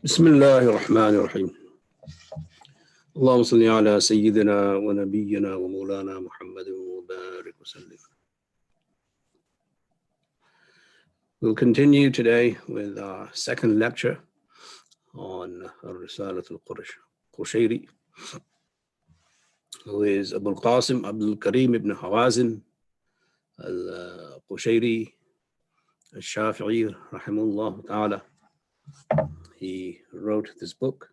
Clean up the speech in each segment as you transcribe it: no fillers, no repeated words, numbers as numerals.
بسم الله الرحمن الرحيم اللهم صل على سيدنا ونبينا ومولانا محمد وبارك وسلم. We'll continue today with our second lecture on Al-Risālah al-Qushayri, who is al-Qāsim Abdul Karim ibn Hawazin al-Qushayri al-Shafi'i rahimahullah ta'ala. He wrote this book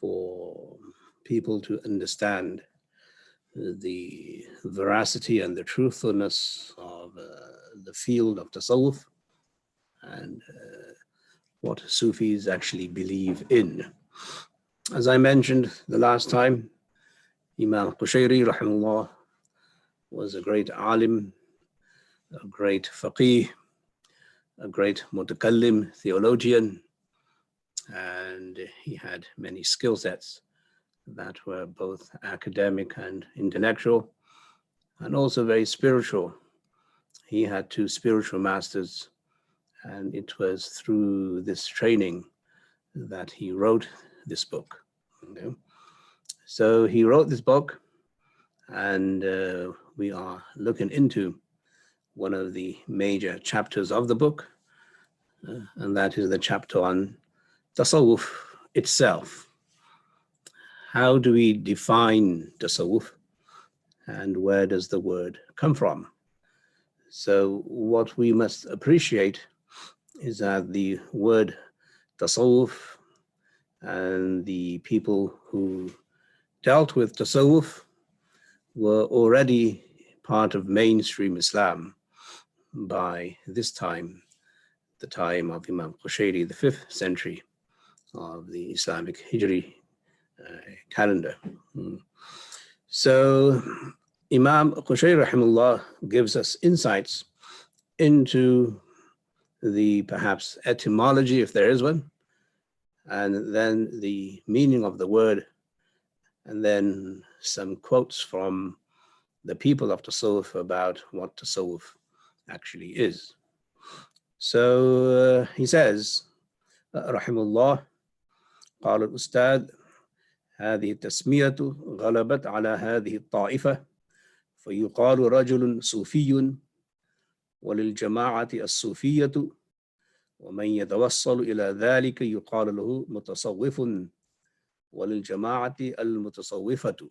for people to understand the veracity and the truthfulness of the field of Taṣawwuf and what Sufis actually believe in. As I mentioned the last time, Imam Al-Qushayri rahimahullah was a great alim, a great faqih, a great mutakallim, theologian, and he had many skill sets that were both academic and intellectual, and also very spiritual. He had two spiritual masters, and it was through this training that he wrote this book. Okay? So he wrote this book, and we are looking into one of the major chapters of the book, and that is the chapter on Taṣawwuf itself. How do we define Taṣawwuf, and where does the word come from? So what we must appreciate is that the word Taṣawwuf and the people who dealt with Taṣawwuf were already part of mainstream Islam by this time, the time of Imam Qushayri, the 5th century of the Islamic Hijri calendar. So Imam Qushayri rahimahullah gives us insights into the perhaps etymology, if there is one, and then the meaning of the word, and then some quotes from the people of Taṣawwuf about what Taṣawwuf actually is. So he says, rahimahullah, قال الأستاذ هذه التسمية غلبت على هذه الطائفة فيقال رجل صوفي وللجماعة الصوفية ومن يتوصل إلى ذلك يقال له متصوف وللجماعة المتصوفة.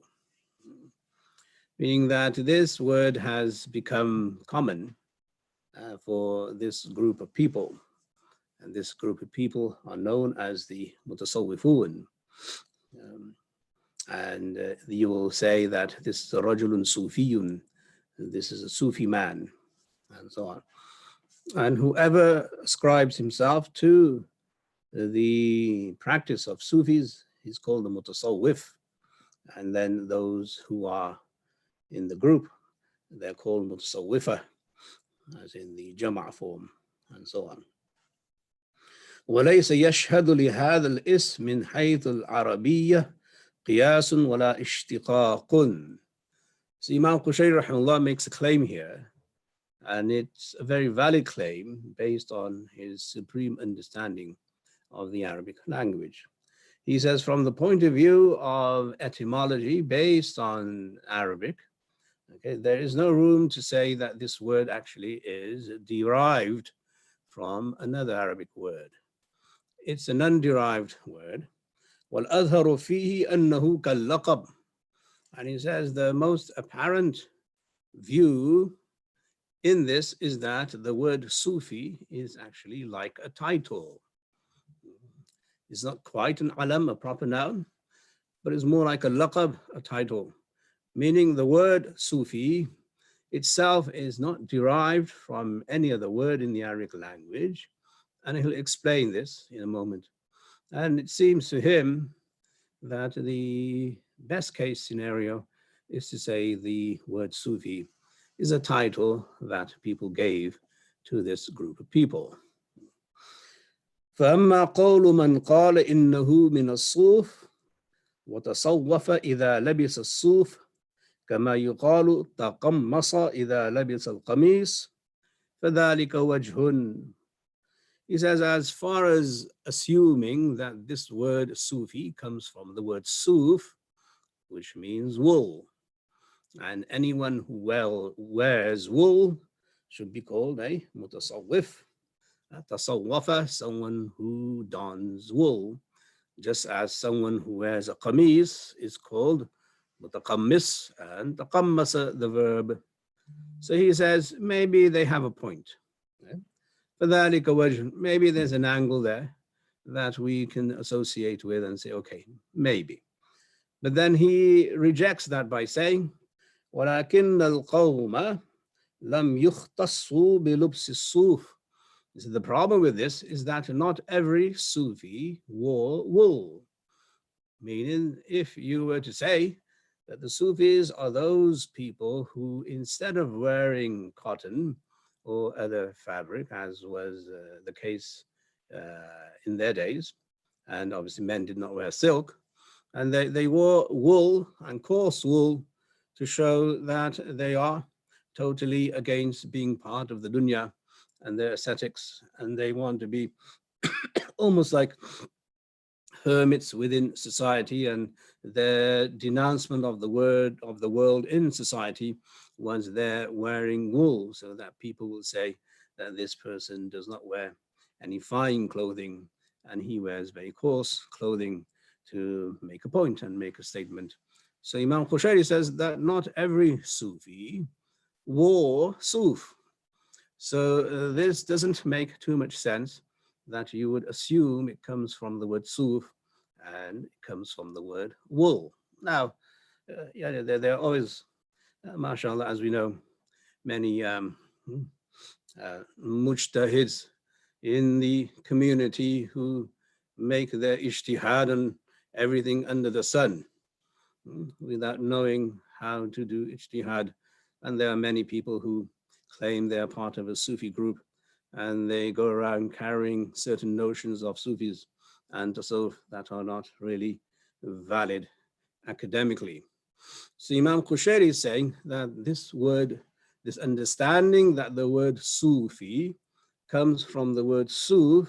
Meaning that this word has become common for this group of people. And this group of people are known as the Mutasawwifun. And you will say that this is a Rajulun Sufiyun, this is a Sufi man, and so on. And whoever ascribes himself to the practice of Sufis is called the Mutasawwif. And then those who are in the group, they're called Mutasawwifa, as in the Jama' form, and so on. وليس يشهد لهذا الاسم من حيث العربية قياس ولا اشتقاق. So Imam Qushayri rahimahullah makes a claim here, and it's a very valid claim based on his supreme understanding of the Arabic language. He says, from the point of view of etymology based on Arabic, okay, there is no room to say that this word actually is derived from another Arabic word. It's an underived word. وَالْأَظْهَرُ فِيهِ أَنَّهُ كَاللَّقَبِ. And he says the most apparent view in this is that the word Sufi is actually like a title. It's not quite an alam, a proper noun, but it's more like a laqab, a title. Meaning the word Sufi itself is not derived from any other word in the Arabic language. And he'll explain this in a moment. And it seems to him that the best case scenario is to say the word Sufi is a title that people gave to this group of people. فَأَمَّا قَوْلُ مَنْ قَالَ إِنَّهُ مِنَ الصُّوفِ وَتَصَوَّفَ إِذَا لَبِسَ الصُّوفِ كَمَا يُقَالُ تَقَمَّصَ إِذَا لَبِسَ الْقَمِيصِ فَذَلِكَ وَجْهٌ. He says, as far as assuming that this word Sufi comes from the word Suf, which means wool, and anyone who wears wool should be called a Mutaṣawwif, a Taṣawwafa, someone who dons wool, just as someone who wears a qamis is called Mutaqammis, and taqammasa, the verb. So he says, maybe they have a point. فَذَلِكَ وَجْهٌ, maybe there's an angle there that we can associate with and say, okay, maybe. But then he rejects that by saying, وَلَكِنَّ الْقَوْمَ لَمْ يُخْتَصُّوا بِلُبْسِ الصُّوفِ. The problem with this is that not every Sufi wore wool. Meaning, if you were to say that the Sufis are those people who, instead of wearing cotton or other fabric, as was the case in their days, and obviously men did not wear silk, and they wore wool and coarse wool to show that they are totally against being part of the dunya and their ascetics, and they want to be almost like hermits within society, and their denouncement of the world in society was their wearing wool, so that people will say that this person does not wear any fine clothing and he wears very coarse clothing to make a point and make a statement. So Imam Qushayri says that not every Sufi wore Suf. So this doesn't make too much sense, that you would assume it comes from the word Suf and it comes from the word wool. Now, yeah, there are always, mashallah, as we know, many mujtahids in the community who make their ijtihad on everything under the sun without knowing how to do ijtihad. And there are many people who claim they are part of a Sufi group, and they go around carrying certain notions of Sufis and Tasawwuf that are not really valid academically. So Imam Qushayri is saying that this word, this understanding that the word Sufi comes from the word Suf,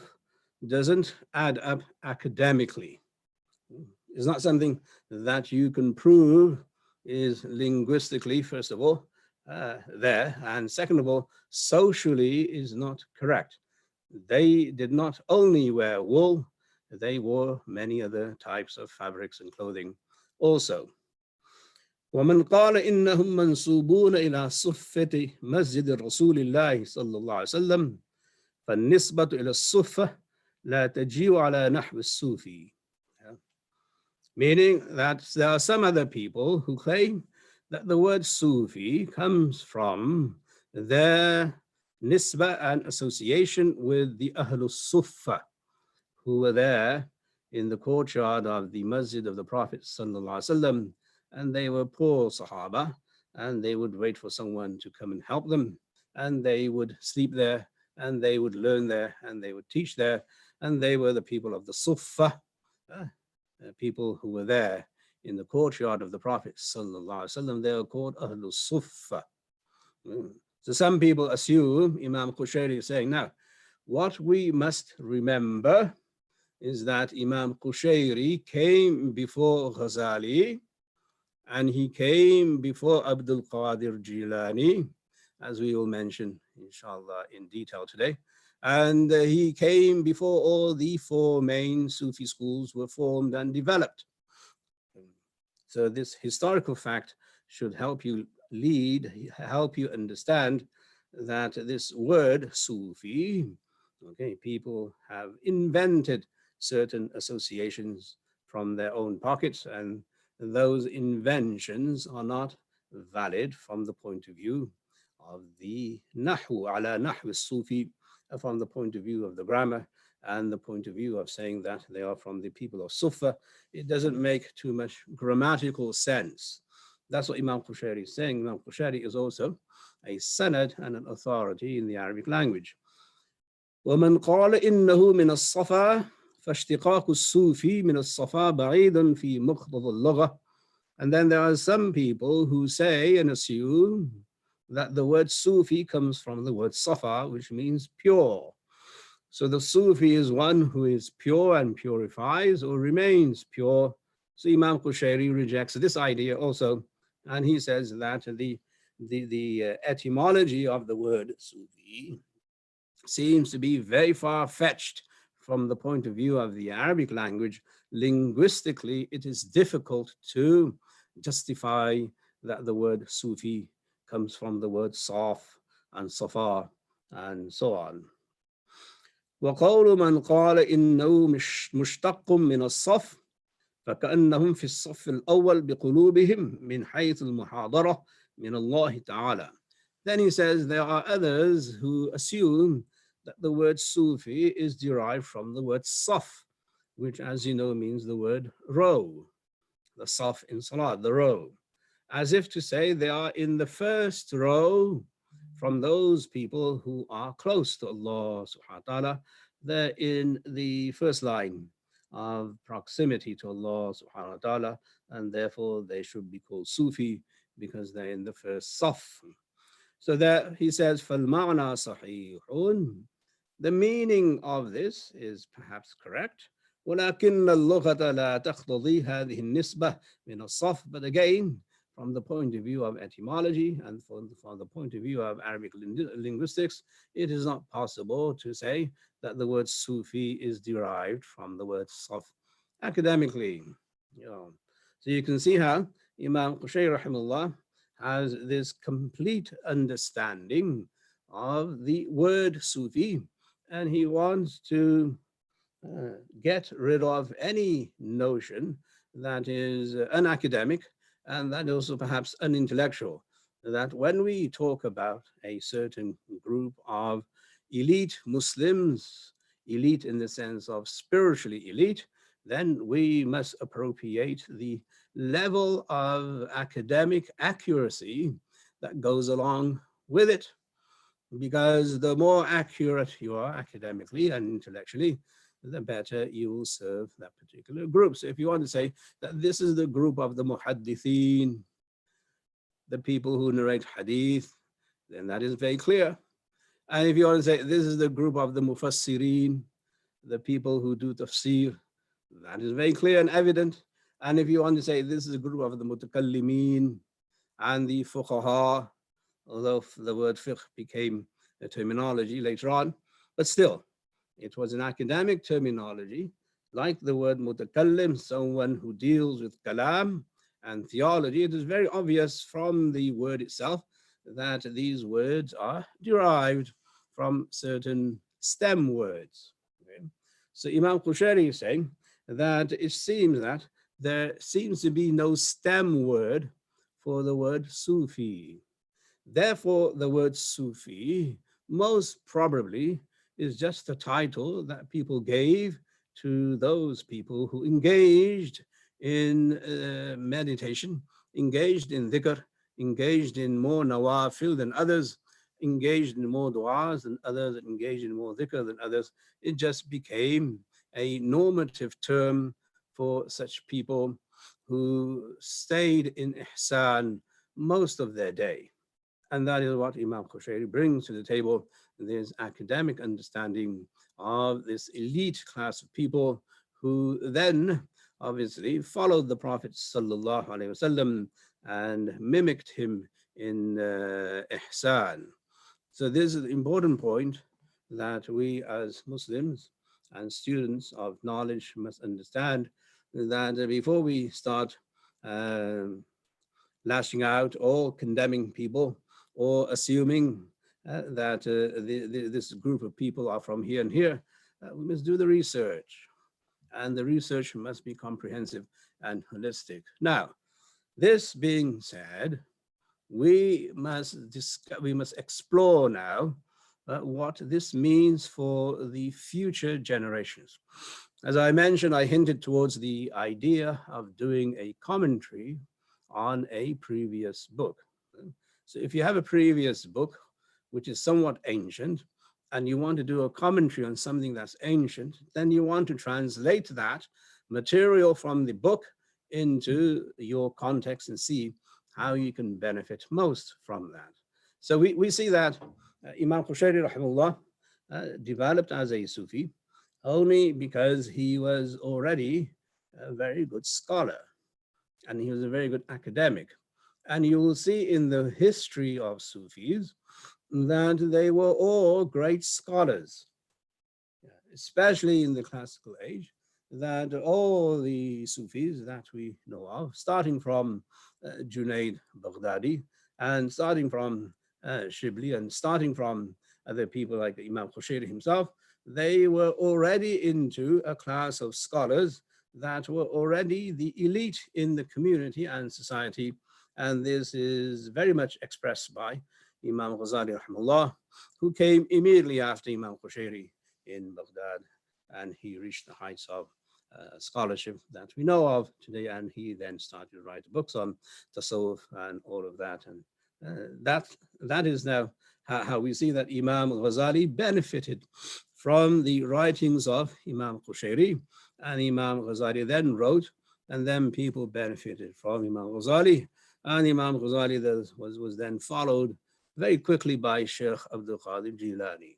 doesn't add up academically. It's not something that you can prove is linguistically, first of all, there, and second of all, socially is not correct. They did not only wear wool, they wore many other types of fabrics and clothing also. ومن قال إنهم منسوبون إلى صفة مسجد رسول الله صلى الله عليه وسلم فالنسبة إلى الصفة لا تجيء على نحو الصوفي. Meaning that there are some other people who claim that the word Sufi comes from their nisbah and association with the Ahlul Suffah, who were there in the courtyard of the Masjid of the Prophet Sallallahu Alaihi Wasallam, and they were poor Sahaba, and they would wait for someone to come and help them, and they would sleep there, and they would learn there, and they would teach there, and they were the people of the Suffah, people who were there in the courtyard of the Prophet Sallallahu Alaihi Wasallam. They were called Ahlul Suffah. So some people assume, Imam Qushayri is saying, now, what we must remember is that Imam Qushayri came before Ghazali, and he came before Abdul Qadir Jilani, as we will mention, inshallah, in detail today. And he came before all the four main Sufi schools were formed and developed. So this historical fact should help you help you understand that this word Sufi, okay, people have invented certain associations from their own pockets, and those inventions are not valid from the point of view of the Nahu, ala Nahw Sufi, from the point of view of the grammar and the point of view of saying that they are from the people of Sufa. It doesn't make too much grammatical sense. That's what Imam Qushayri is saying. Imam Qushayri is also a sanad and an authority in the Arabic language. وَمَنْ قَالَ إِنَّهُ مِنَ الصَّفَا فَاشْتِقَاقُ الصُّوفِي مِنَ الصَّفَا بَعِيدٌ فِي مُقْتَضَى اللُّغَةِ. And then there are some people who say and assume that the word Sufi comes from the word Safa, which means pure. So the Sufi is one who is pure and purifies or remains pure. So Imam Qushayri rejects this idea also, and he says that the etymology of the word Sufi seems to be very far-fetched from the point of view of the Arabic language. Linguistically, it is difficult to justify that the word Sufi comes from the word Saf and Safa and so on. وقول من قال إنه مشتق من الصف فكأنهم في الصف الأول بقلوبهم من حيث المحاضرة من الله تعالى. Then he says there are others who assume that the word Sufi is derived from the word Saf, which, as you know, means the word row, the Saf in Salat, the row, as if to say they are in the first row from those people who are close to Allah subhanahu wa ta'ala. They're in the first line of proximity to Allah subhanahu wa ta'ala, and therefore they should be called Sufi because they're in the first saf. So that he says, فَالْمَعْنَى صَحِيحٌ. The meaning of this is perhaps correct. وَلَكِنَّ اللُّغَةَ لَا تَقْتَضِي هَذِهِ النِّسْبَةِ مِنَ الصَّفْ. But again, from the point of view of etymology and from the point of view of Arabic linguistics, it is not possible to say that the word Sufi is derived from the word Saf academically. So you can see how Imam Qushayri rahimahullah has this complete understanding of the word Sufi, and he wants to get rid of any notion that is unacademic and that also perhaps unintellectual, that when we talk about a certain group of elite Muslims, elite in the sense of spiritually elite, then we must appropriate the level of academic accuracy that goes along with it. Because the more accurate you are academically and intellectually, the better you will serve that particular group. So if you want to say that this is the group of the muhaddithin, the people who narrate hadith, then that is very clear. And if you want to say this is the group of the mufassirin, the people who do tafsir, that is very clear and evident. And if you want to say this is a group of the mutakallimin and the fuqaha, although the word fiqh became a terminology later on, but still, it was an academic terminology, like the word mutakallim, someone who deals with kalam and theology. It is very obvious from the word itself that these words are derived from certain stem words. Okay? So Imam Qushayri is saying that it seems that there seems to be no stem word for the word Sufi. Therefore, the word Sufi most probably is just a title that people gave to those people who engaged in meditation, engaged in dhikr, engaged in more nawafil than others, engaged in more du'as than others, engaged in more dhikr than others. It just became a normative term for such people who stayed in ihsan most of their day. And that is what Imam Qushayri brings to the table, this academic understanding of this elite class of people who then obviously followed the Prophet sallallahu alaihi wasallam and mimicked him in ihsan. So this is an important point that we as Muslims and students of knowledge must understand, that before we start lashing out or condemning people or assuming that this group of people are from here and here, we must do the research, and the research must be comprehensive and holistic. Now, this being said, we must explore now what this means for the future generations. As I mentioned, I hinted towards the idea of doing a commentary on a previous book. So if you have a previous book, which is somewhat ancient, and you want to do a commentary on something that's ancient, then you want to translate that material from the book into your context and see how you can benefit most from that. So we see that Imam Qushayri rahimahullah developed as a Sufi only because he was already a very good scholar and he was a very good academic. And you will see in the history of Sufis that they were all great scholars, especially in the classical age, that all the Sufis that we know of, starting from Junaid Baghdadi and starting from Shibli and starting from other people like Imam Qushayri himself, they were already into a class of scholars that were already the elite in the community and society. And this is very much expressed by Imam Ghazali rahimahullah, who came immediately after Imam Qushayri in Baghdad, and he reached the heights of scholarship that we know of today, and he then started to write books on Taṣawwuf and all of that, and that is now how we see that Imam Ghazali benefited from the writings of Imam Qushayri, and Imam Ghazali then wrote, and then people benefited from Imam Ghazali, and Imam Ghazali was then followed very quickly by Shaykh Abdul Qadir Jilani.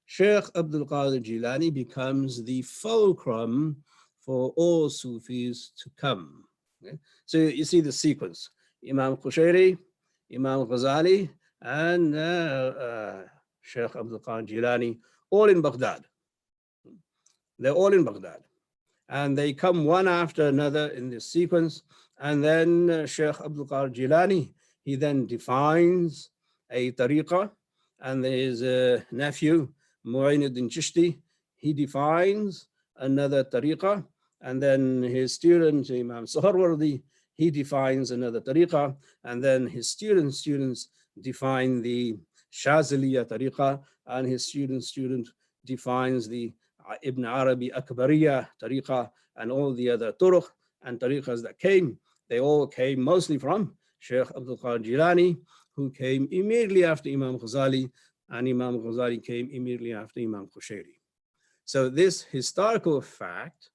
Shaykh Abdul Qadir Jilani becomes the fulcrum for all Sufis to come. Okay? So you see the sequence: Imam Qushayri, Imam Ghazali, and Shaykh Abdul Qadir Jilani, all in Baghdad. They're all in Baghdad. And they come one after another in this sequence. And then Shaykh Abdul Qadir Jilani, he then defines a tariqah, and his nephew, Mu'ainuddin Chishti, he defines another tariqah, and then his student, Imam Suharwardi, he defines another tariqah, and then his students define the Shaziliya tariqah, and his student defines the Ibn Arabi Akbariya tariqah, and all the other turuq and tariqahs that came. They all came mostly from Shaykh Abdul Qadir Jilani, who came immediately after Imam Ghazali, and Imam Ghazali came immediately after Imam Qushayri. So this historical fact,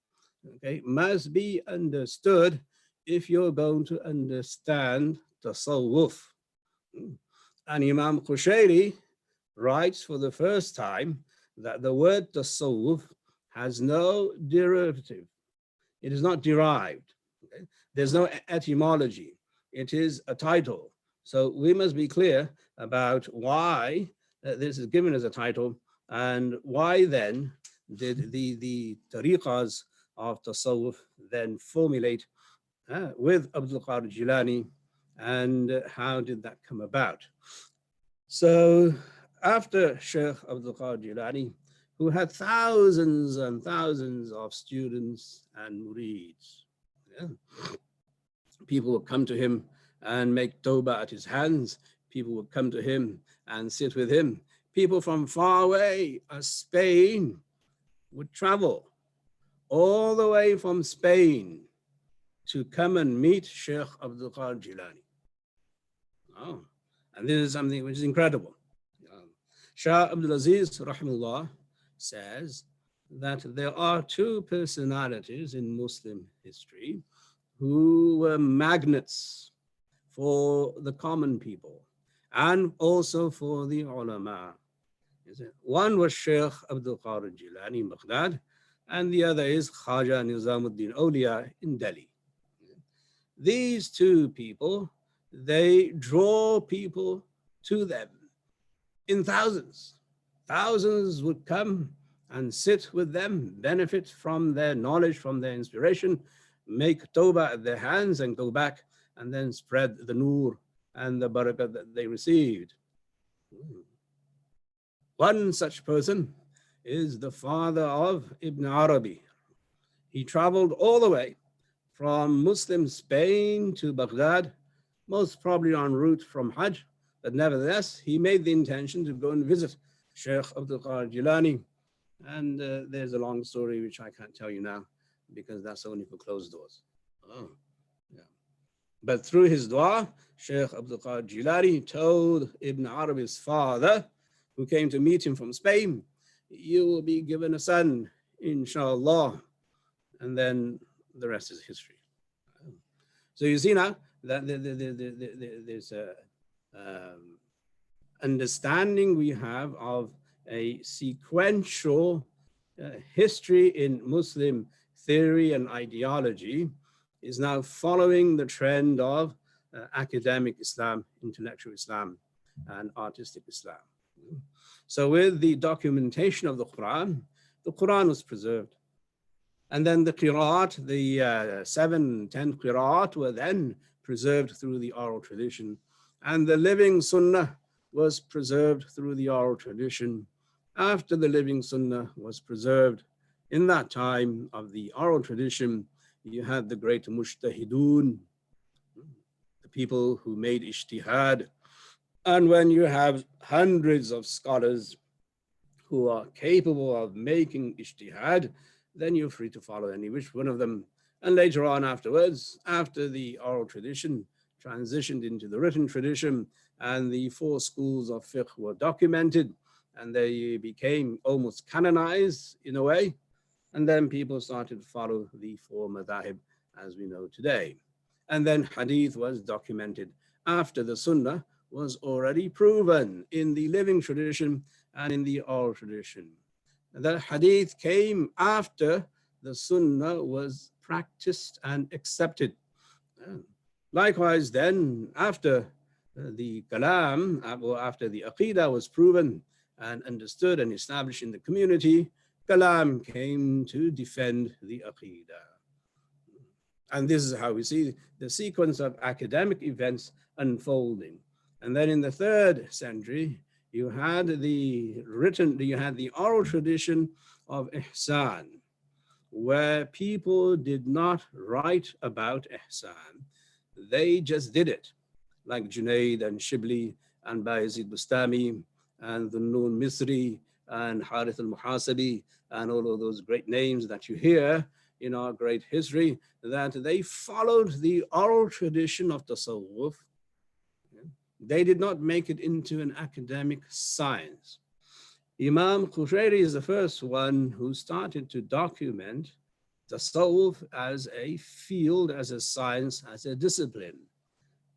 okay, must be understood if you're going to understand Taṣawwuf. And Imam Qushayri writes for the first time that the word Taṣawwuf has no derivative. It is not derived. Okay? There's no etymology. It is a title. So we must be clear about why this is given as a title, and why then did the tariqas of Taṣawwuf then formulate with Abdul Qadir Jilani, and how did that come about? So after Shaykh Abdul Qadir Jilani, who had thousands and thousands of students and murids, people would come to him and make tawbah at his hands. People would come to him and sit with him. People from far away, as Spain, would travel all the way from Spain to come and meet Shaykh Abdul Qadir Jilani. Oh, and this is something which is incredible. Shah Abdul Aziz, rahimahullah, says that there are two personalities in Muslim history who were magnets for the common people and also for the ulama. One was Shaykh Abdul Qadir Jilani in Baghdad, and the other is Khaja Nizamuddin Awliya in Delhi. These two people, they draw people to them in thousands. Thousands would come and sit with them, benefit from their knowledge, from their inspiration, make tawbah at their hands and go back and then spread the nur and the barakah that they received. One such person is the father of Ibn Arabi. He traveled all the way from Muslim Spain to Baghdad, most probably en route from Hajj, but nevertheless, he made the intention to go and visit Shaykh Abdul Qadir Jilani. And there's a long story which I can't tell you now because that's only for closed doors. Oh, yeah. But through his dua, Shaykh Abdul Qadir Jilani told Ibn Arabi's father, who came to meet him from Spain, you will be given a son, inshallah. And then the rest is history. So you see now that there's a understanding we have of a sequential history in Muslim theory and ideology is now following the trend of academic Islam, intellectual Islam, and artistic Islam. So with the documentation of the Quran was preserved. And then the qira'at, the 7-10 qira'at were then preserved through the oral tradition. And the living sunnah was preserved through the oral tradition. After the living sunnah was preserved, in that time of the oral tradition, you had the great mujtahidun, the people who made ijtihad. And when you have hundreds of scholars who are capable of making ijtihad, then you're free to follow any which one of them. And later on afterwards, after the oral tradition transitioned into the written tradition and the 4 schools of fiqh were documented and they became almost canonized in a way, and then people started to follow the 4 madhahib as we know today. And then hadith was documented after the sunnah was already proven in the living tradition and in the oral tradition. The hadith came after the sunnah was practiced and accepted. Likewise then, after the kalam, or after the aqidah was proven and understood and established in the community, kalam came to defend the aqidah. And this is how we see the sequence of academic events unfolding. And then in the 3rd century, you had the oral tradition of ihsan, where people did not write about ihsan. They just did it, like Junaid and Shibli and Bayezid Bustami and the Nun Misri and Harith al-Muhasabi and all of those great names that you hear in our great history, that they followed the oral tradition of Taṣawwuf. They did not make it into an academic science. Imam Qushayri is the first one who started to document Taṣawwuf as a field, as a science, as a discipline.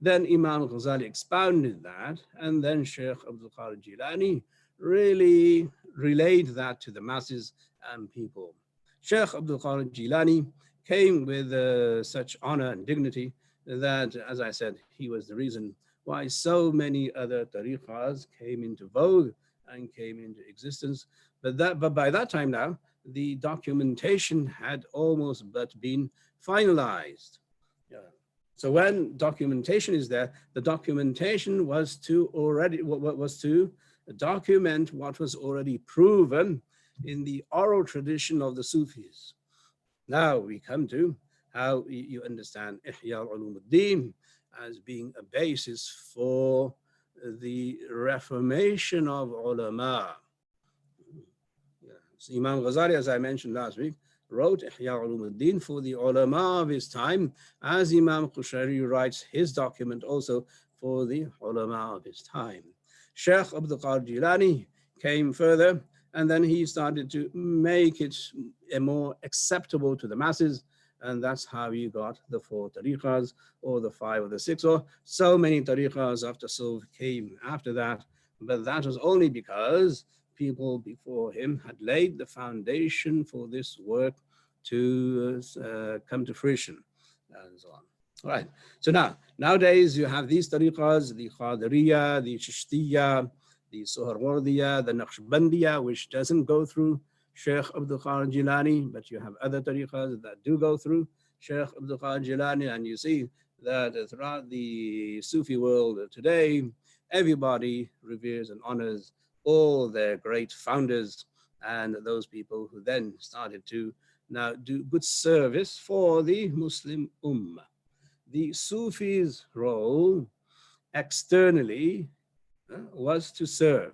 Then Imam Ghazali expounded that, and then Shaykh Abdul Qadir Jilani really relayed that to the masses and people. Shaykh Abdul Qadir Jilani came with such honor and dignity that, as I said, he was the reason why so many other tariqas came into vogue and came into existence. But by that time now, the documentation had almost but been finalized. So when documentation is there, the documentation was to document what was already proven in the oral tradition of the Sufis. Now we come to how you understand Ihya al-Ulumuddin as being a basis for the reformation of ulama. So Imam Ghazali, as I mentioned last week, wrote Ihya al-Ulumuddin for the ulama of his time, as Imam Qushayri writes his document also for the ulama of his time. Shaykh Abdul Qadir Jilani came further, and then he started to make it more acceptable to the masses. And that's how you got the 4 tariqas, or the 5 or the 6, or so many tariqas of Tasawwuf came after that. But that was only because people before him had laid the foundation for this work to come to fruition, and so on. All right. So nowadays you have these tariqas, the Qādiriyya, the Chishtiya, the Suhrawardiya, the Naqshbandiyya, which doesn't go through Shaykh Abdul Qadir Jilani, but you have other tariqas that do go through Shaykh Abdul Qadir Jilani, and you see that throughout the Sufi world today, everybody reveres and honors all their great founders and those people who then started to now do good service for the Muslim Ummah. The Sufis' role externally was to serve,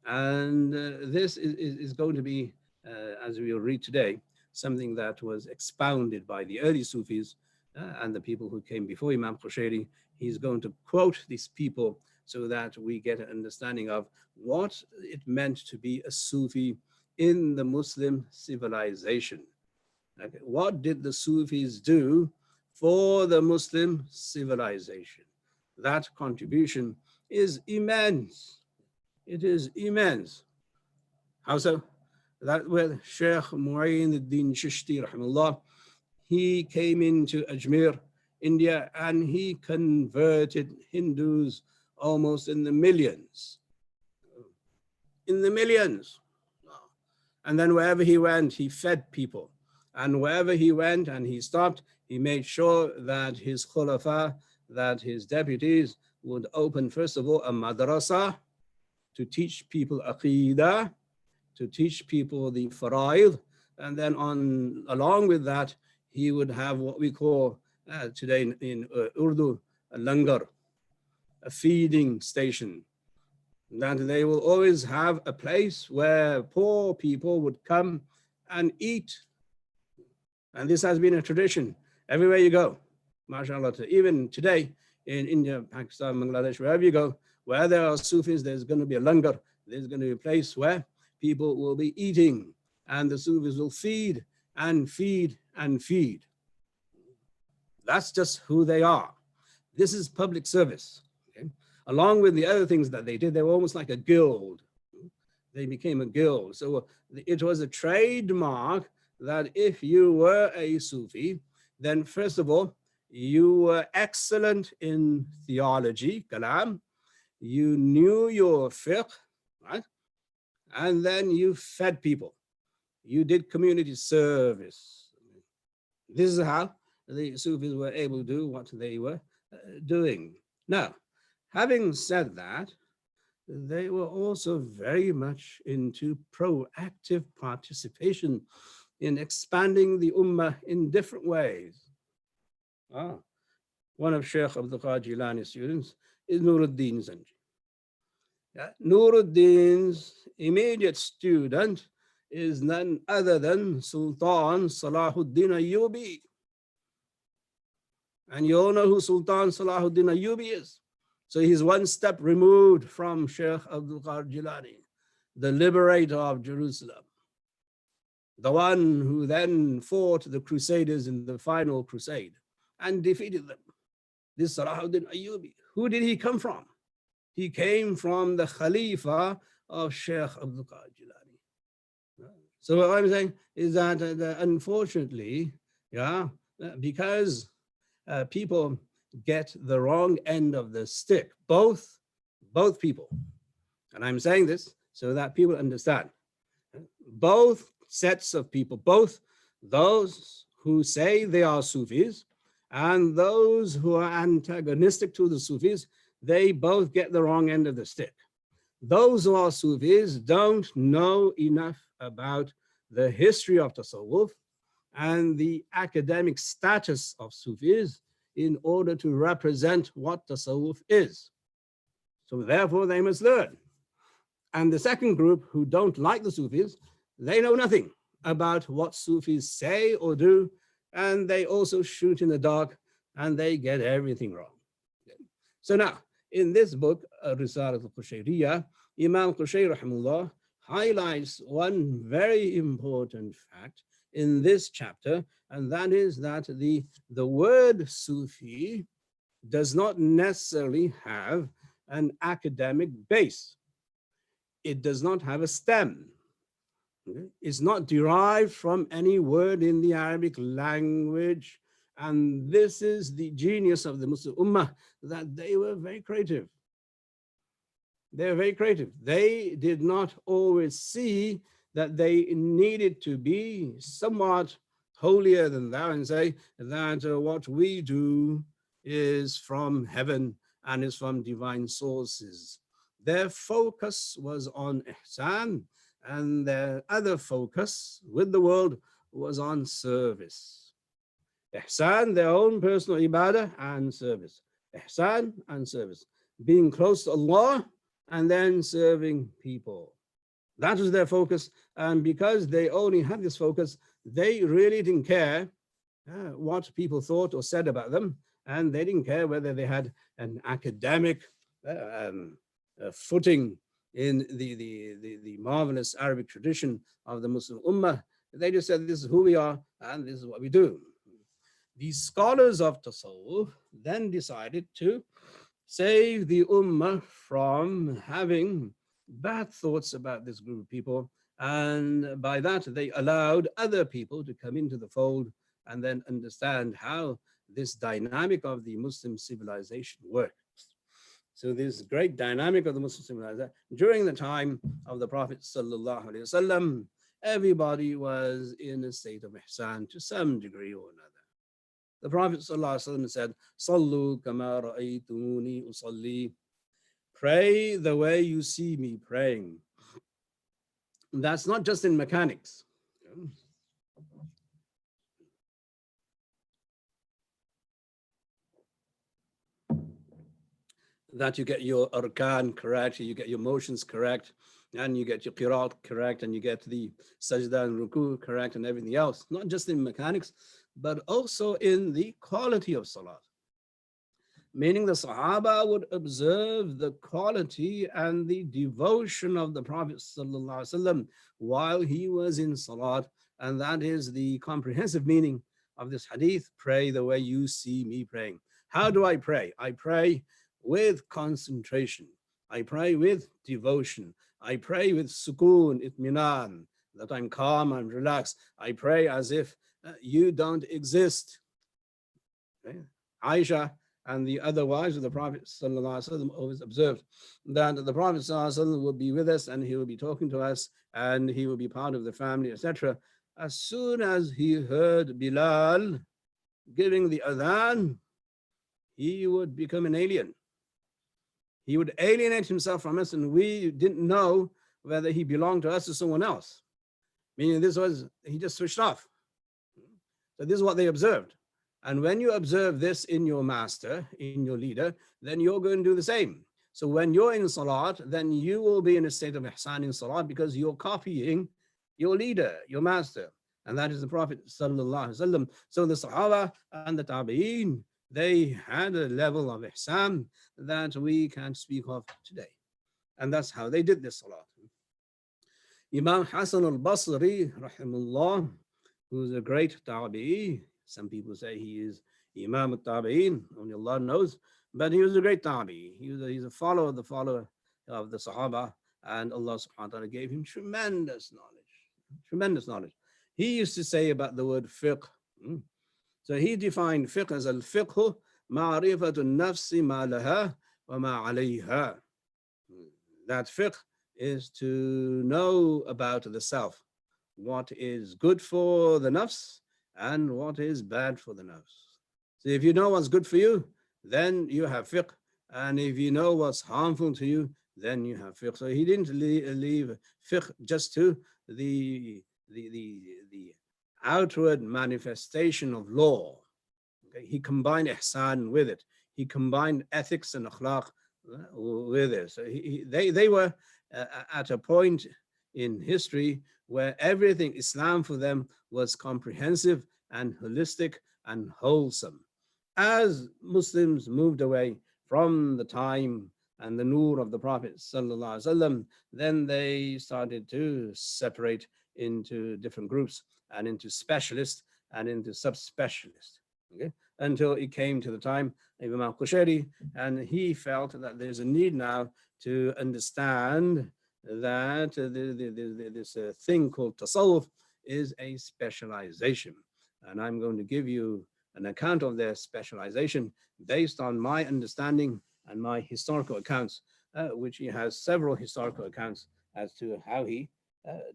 and this is going to be, as we will read today, something that was expounded by the early Sufis and the people who came before Imam Qushayri. He's going to quote these people so that we get an understanding of what it meant to be a Sufi in the Muslim civilization. Okay. What did the Sufis do for the Muslim civilization? That contribution is immense. It is immense. How so? That with Shaykh Mu'in al-Din Chishti, rahimahullah, he came into Ajmer, India, and he converted Hindus almost in the millions. In the millions. And then wherever he went, he fed people. And wherever he went and he stopped, he made sure that his khulafa, that his deputies would open, first of all, a madrasa to teach people aqidah, to teach people the fara'id, and then along with that, he would have what we call today in Urdu, a langar, a feeding station. That they will always have a place where poor people would come and eat. And this has been a tradition everywhere you go, mashallah. Even today in India, Pakistan, Bangladesh, wherever you go, where there are Sufis, there's going to be a langar. There's going to be a place where people will be eating, and the Sufis will feed and feed and feed. That's just who they are. This is public service. Okay? Along with the other things that they did, they were almost like a guild. They became a guild. So it was a trademark that if you were a Sufi, then first of all, you were excellent in theology, kalam. You knew your fiqh, right? And then you fed people. You did community service. This is how the Sufis were able to do what they were doing. Now, having said that, they were also very much into proactive participation in expanding the ummah in different ways. One of Shaykh Abdul Qadir Jilani's students is Nuruddin Zanji. Nuruddin's immediate student is none other than Sultan Salahuddin Ayyubi. And you all know who Sultan Salahuddin Ayyubi is. So he's one step removed from Shaykh Abdul Qadir Jilani, the liberator of Jerusalem, the one who then fought the Crusaders in the final crusade and defeated them. This Salahuddin Ayyubi, who did he come from? He came from the Khalifa of Shaykh Abdul Qadir Jilani. So what I'm saying is that unfortunately, because people get the wrong end of the stick, both people. And I'm saying this so that people understand. Both sets of people, both those who say they are Sufis and those who are antagonistic to the Sufis, they both get the wrong end of the stick. Those who are Sufis don't know enough about the history of Taṣawwuf and the academic status of Sufis in order to represent what Taṣawwuf is. So therefore they must learn. And the second group who don't like the Sufis, they know nothing about what Sufis say or do, and they also shoot in the dark and they get everything wrong. So now, in this book, Al-Risālah al-Qushayriyyah, Imam Qushayri rahimahullah highlights one very important fact in this chapter, and that is that the word Sufi does not necessarily have an academic base. It does not have a stem. It's not derived from any word in the Arabic language. And this is the genius of the Muslim Ummah, that they were very creative. They're very creative. They did not always see that they needed to be somewhat holier than thou and say that what we do is from heaven and is from divine sources. Their focus was on ihsan, and their other focus with the world was on service. Ihsan, their own personal ibadah, and service. Ihsan and service. Being close to Allah and then serving people. That was their focus. And because they only had this focus, they really didn't care what people thought or said about them. And they didn't care whether they had an academic footing in the marvelous Arabic tradition of the Muslim Ummah. They just said, this is who we are and this is what we do. These scholars of Taṣawwuf then decided to save the Ummah from having bad thoughts about this group of people And by that, they allowed other people to come into the fold and then understand how this dynamic of the Muslim civilization works. So this great dynamic of the Muslim civilization, during the time of the Prophet Sallallahu Alaihi Wasallam, everybody was in a state of ihsan to some degree or another. The Prophet ﷺ said, Sallu kama ra'aytumuni usalli. Pray the way you see me praying. That's not just in mechanics. That you get your arkan correct, you get your motions correct, and you get your qiraat correct, and you get the sajda and ruku correct, and everything else. Not just in mechanics, but also in the quality of salat. Meaning the Sahaba would observe the quality and the devotion of the Prophet ﷺ while he was in salat. And that is the comprehensive meaning of this hadith: pray the way you see me praying. How do I pray? I pray with concentration. I pray with devotion. I pray with sukoon, itminan, that I'm calm and relaxed. I pray as if you don't exist. Okay? Aisha and the other wives of the Prophet ﷺ always observed that the Prophet ﷺ would be with us and he would be talking to us and he would be part of the family, etc. As soon as he heard Bilal giving the adhan, he would become an alien. He would alienate himself from us, and we didn't know whether he belonged to us or someone else. Meaning he just switched off. So this is what they observed. And when you observe this in your master, in your leader, then you're going to do the same. So when you're in salat, then you will be in a state of ihsan in salat because you're copying your leader, your master. And that is the Prophet Sallallahu Alaihi Wasallam. So the Sahaba and the Tabi'een, they had a level of ihsan that we can't speak of today. And that's how they did this salat. Imam Hassan al-Basri, rahimahullah, who's a great Tabi'i. Some people say he is Imam al-Tabi'in, only Allah knows, but he was a great Tabi'i. He's a follower of the Sahaba, and Allah subhanahu wa ta'ala gave him tremendous knowledge. He used to say about the word fiqh. So he defined fiqh as al-fiqhu ma'rifatu nafsi ma laha wa ma alayha. That fiqh is to know about the self, what is good for the nafs and what is bad for the nafs. So if you know what's good for you, then you have fiqh. And if you know what's harmful to you, then you have fiqh. So he didn't leave fiqh just to the outward manifestation of law. Okay? He combined ihsan with it. He combined ethics and akhlaq with it. So they were at a point in history where everything Islam for them was comprehensive and holistic and wholesome. As Muslims moved away from the time and the nur of the Prophet ﷺ, then they started to separate into different groups and into specialists and into subspecialists, okay? Until it came to the time of Imam Al-Qushayri, and he felt that there's a need now to understand that this thing called Taṣawwuf is a specialization. And I'm going to give you an account of their specialization based on my understanding and my historical accounts, which he has several historical accounts as to how he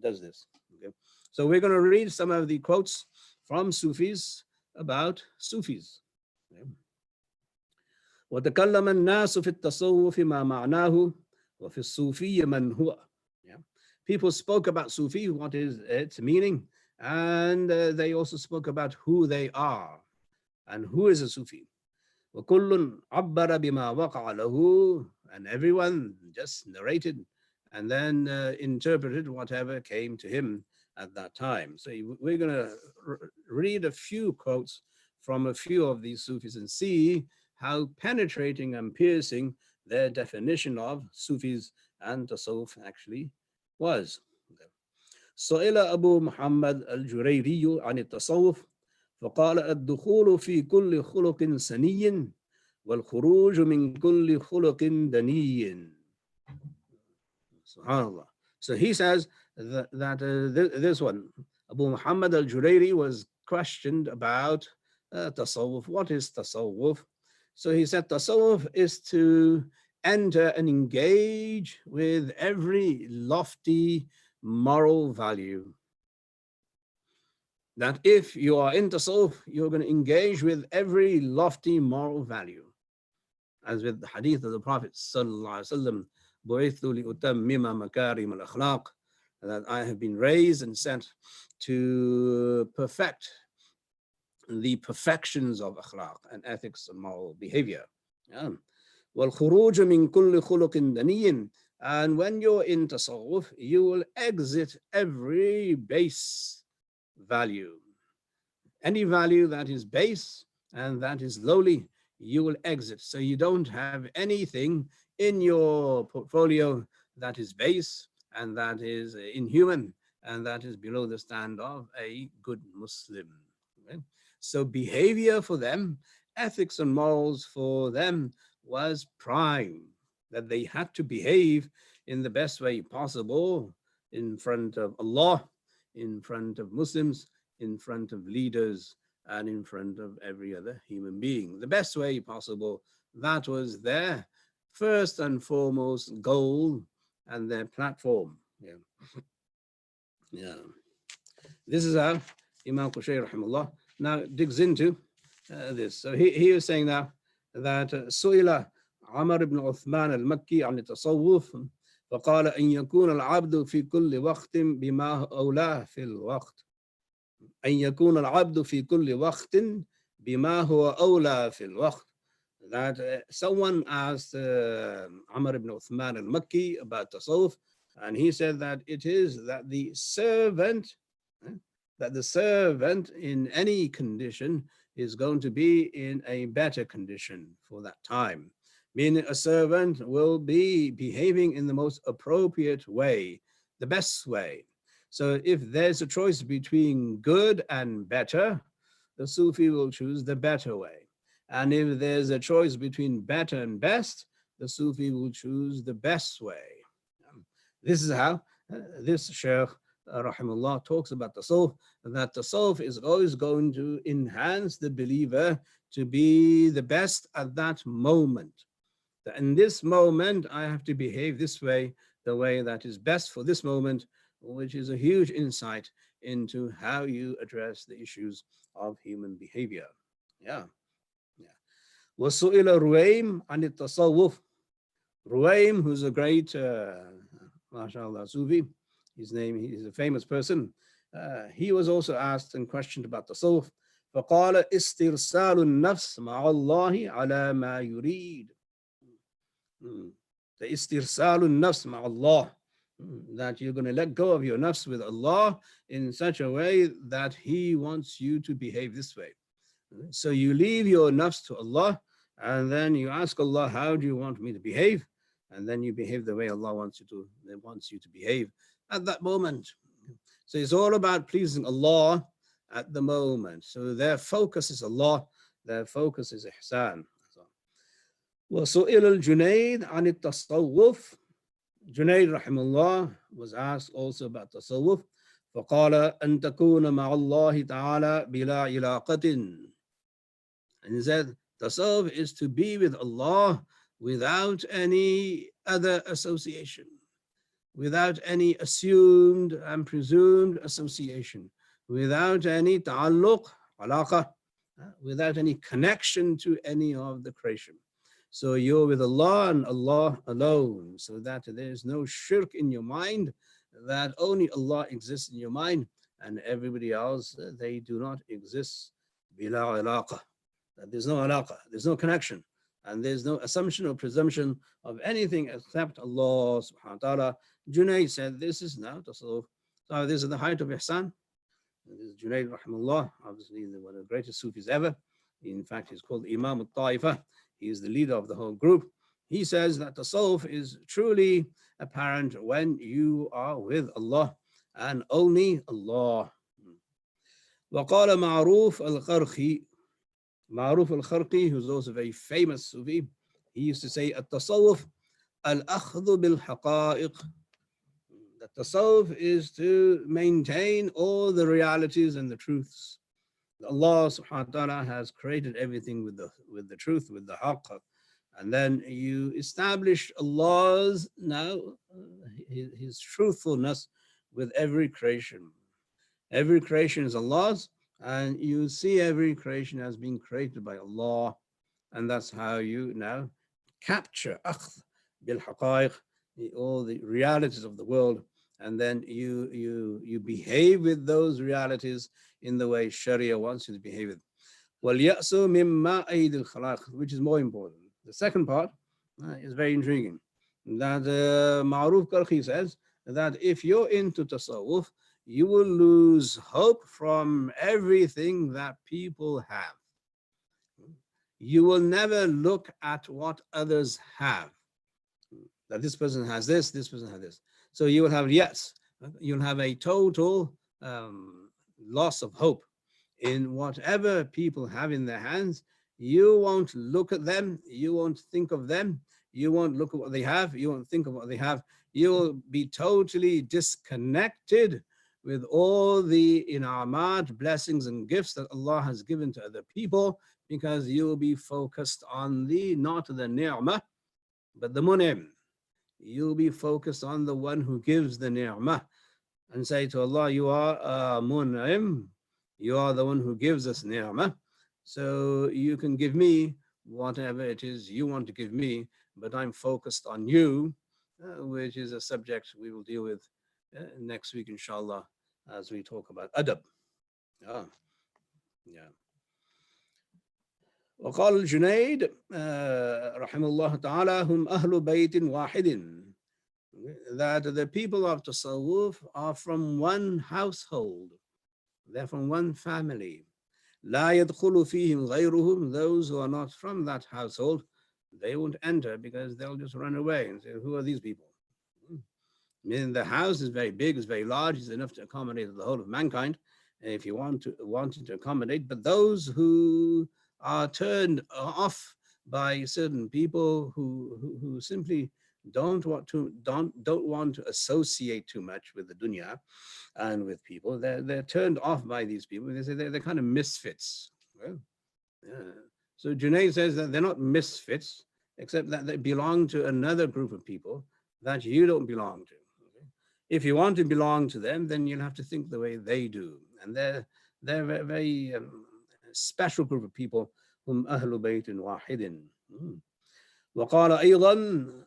does this. Okay? So we're going to read some of the quotes from Sufis about Sufis. Okay? وَتَكَلَّمَ النَّاسُ فِي التَّصَوُّفِ مَا مَعْنَاهُ وَفِي الصُّوفِيِّ مَنْ هُوَ. People spoke about Sufi, what is its meaning, and they also spoke about who they are and who is a Sufi. وَكُلٌّ عَبَّرَ بِمَا وَقَعَ لَهُ, and everyone just narrated and then interpreted whatever came to him at that time. So we're going to read a few quotes from a few of these Sufis and see how penetrating and piercing their definition of Sufis and Tasawwuf actually was. سئل أبو محمد الجريري عن التصوف فقال الدخول في كل خلق سني والخروج من كل خلق دني. Subhanallah. So he says this one, Abu Muhammad al-Jurayri was questioned about Taṣawwuf. What is Taṣawwuf? So he said Taṣawwuf is to enter and engage with every lofty moral value. That if you are in Taṣawwuf, you're going to engage with every lofty moral value. As with the hadith of the Prophet sallallahu alaihi wasallam, that I have been raised and sent to perfect the perfections of akhlaq and ethics and moral behavior. وَالْخُرُوجُ مِنْ كُلِّ خُلُقٍ دَنِيٍّ. And when you're in Taṣawwuf, you will exit every base value. Any value that is base and that is lowly, you will exit. So you don't have anything in your portfolio that is base and that is inhuman and that is below the stand of a good Muslim. Okay? So behavior for them, ethics and morals for them was prime, that they had to behave in the best way possible in front of Allah, in front of Muslims, in front of leaders, and in front of every other human being. The best way possible. That was their first and foremost goal and their platform. This is how Imam Qushayri rahimahullah now digs into this. So he is saying now that Su'ila Amr ibn Uthman al-Makki عن التصوف فقال أن يكون العبد في كل وقت بما أولاه في الوقت. أن يكون العبد في كل وقت بما هو أولى في الوقت. That someone asked Amr ibn Uthman al-Makki about Tasawwuf, and he said that it is that the servant in any condition is going to be in a better condition for that time. Meaning a servant will be behaving in the most appropriate way, the best way. So if there's a choice between good and better, the Sufi will choose the better way. And if there's a choice between better and best, the Sufi will choose the best way. This is how this Shaykh rahimahullah talks about Tasawwuf, that Tasawwuf is always going to enhance the believer to be the best at that moment. That in this moment, I have to behave this way, the way that is best for this moment, which is a huge insight into how you address the issues of human behavior. وَسُئِلَ رُوَيْم عَنِ التَّصَوُّفِ. Ruwaym, who's a great, mashallah, Sufi, his name, he's a famous person. He was also asked and questioned about Tasawwuf. فَقَالَ إِسْتِرْسَالُ النَّفْسِ مَعَ اللَّهِ عَلَى مَا يُرِيدُ. The إِسْتِرْسَالُ النَّفْسِ مَعَ اللَّهِ. That you're going to let go of your nafs with Allah in such a way that He wants you to behave this way. So you leave your nafs to Allah, and then you ask Allah, how do you want me to behave? And then you behave the way Allah wants you to behave at that moment. So it's all about pleasing Allah at the moment. So their focus is Allah, their focus is ihsan. وَسُئِلَ الْجُنَيْدِ عَنِ التَّصَوُّفِ. Junayd rahimahullah was asked also about Tasawwuf. فَقَالَ أَن تَكُونَ مَعَ اللَّهِ تَعَالَى بِلَا عِلَاقَةٍ. And he said, Tasawwuf is to be with Allah without any other association, without any assumed and presumed association, without any ta'alluq, alaqa, without any connection to any of the creation. So you're with Allah and Allah alone, so that there is no shirk in your mind, that only Allah exists in your mind and everybody else, they do not exist. Bila alaqa. There's no alaqa, there's no connection, and there's no assumption or presumption of anything except Allah subhanahu wa ta'ala. Junayd said, this is now Tasawwuf. So this is the height of ihsan. This is Junayd rahimahullah, obviously one of the greatest Sufis ever. In fact, he's called Imam al-Ta'ifa. He is the leader of the whole group. He says that Tasawwuf is truly apparent when you are with Allah and only Allah. وقال معروف الخرقي. Ma'ruf al-Kharqi, who's also a very famous Sufi, he used to say, التصوف الأخذ بالحقائق. The Taṣawwuf is to maintain all the realities and the truths. Allah subhanahu wa ta'ala has created everything with the truth, with the haqq. And then you establish Allah's his truthfulness with every creation. Every creation is Allah's, and you see every creation as being created by Allah. And that's how you now capture akhd bil haqa'iq, all the realities of the world, and then you behave with those realities in the way Sharia wants you to behave with. وَلْيَأْسُ مِمَّا أَيْدِ الْخَلَاقِ, which is more important. The second part is very intriguing. That Ma'ruf Karhi says that if you're into Taṣawwuf, you will lose hope from everything that people have. You will never look at what others have. That this person has this person has this. So you will have, yes, you'll have a total loss of hope in whatever people have in their hands. You won't look at them, you won't think of them, you won't look at what they have, you won't think of what they have. You will be totally disconnected with all the in'amat, blessings and gifts that Allah has given to other people, because you will be focused on not the ni'mah, but the mun'im. You'll be focused on the one who gives the ni'mah, and say to Allah, you are mun'im, you are the one who gives us ni'mah, so you can give me whatever it is you want to give me, but I'm focused on you, which is a subject we will deal with next week, inshallah, as we talk about adab. وقال الجنيد رحمه الله تعالى هم أهل بيت واحد, that the people of Taṣawwuf are from one household, they're from one family. لا يدخل فيهم غيرهم, those who are not from that household, they won't enter, because they'll just run away and say, who are these people? I mean, the house is very big, it's very large, it's enough to accommodate the whole of mankind, if you wanted to accommodate. But those who are turned off by certain people who simply don't want to associate too much with the dunya and with people, they're turned off by these people. They say they're kind of misfits. Well, yeah. So Junaid says that they're not misfits, except that they belong to another group of people that you don't belong to. Okay? If you want to belong to them, then you'll have to think the way they do. And they're a very special group of people. هم أهل بيت واحد. وقال أيضا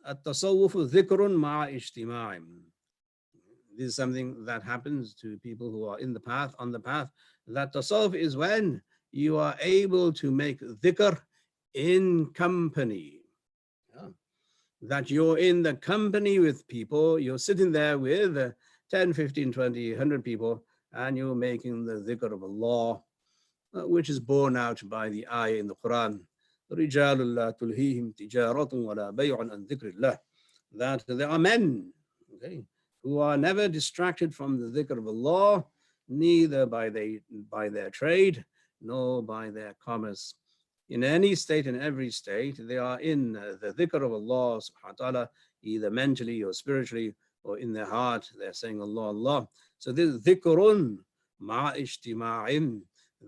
التصوف ذكر مع اجتماع. This is something that happens to people who are in the path, on the path. That tasawwuf is when you are able to make dhikr in company. That you're in the company with people, you're sitting there with 10, 15, 20, 100 people, and you're making the dhikr of Allah, which is borne out by the ayah in the Quran, رِجَالٌ لَا تُلْهِيهِمْ تِجَارَةٌ وَلَا بَيْعٌ عَنْ ذِكْرِ اللَّهِ, that there are men, okay, who are never distracted from the dhikr of Allah, neither by their trade, nor by their commerce. In any state, in every state, they are in the dhikr of Allah subhanahu wa ta'ala, either mentally or spiritually, or in their heart, they're saying Allah, Allah. So this dhikrun ma ijtima'in,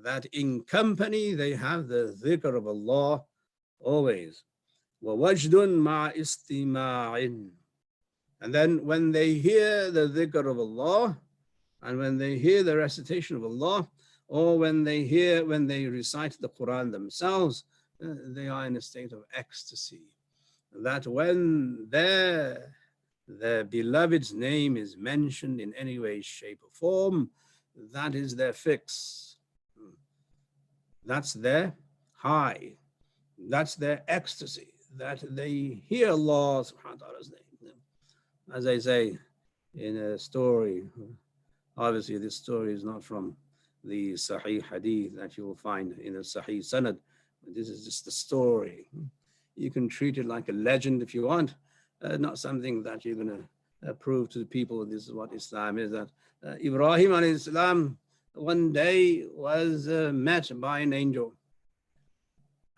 that in company they have the dhikr of Allah always. Wa wajdun ma istima'in. And then when they hear the dhikr of Allah, and when they hear the recitation of Allah, or when they recite the Quran themselves, they are in a state of ecstasy. That when their beloved's name is mentioned in any way, shape, or form, that is their fix. That's their high. That's their ecstasy, that they hear Allah subhanahu wa ta'ala's name. As I say in a story, obviously this story is not from the Sahih Hadith that you will find in a Sahih Sanad. This is just a story. You can treat it like a legend if you want, not something that you're going to prove to the people this is what Islam is. That Ibrahim alayhi salam one day was met by an angel.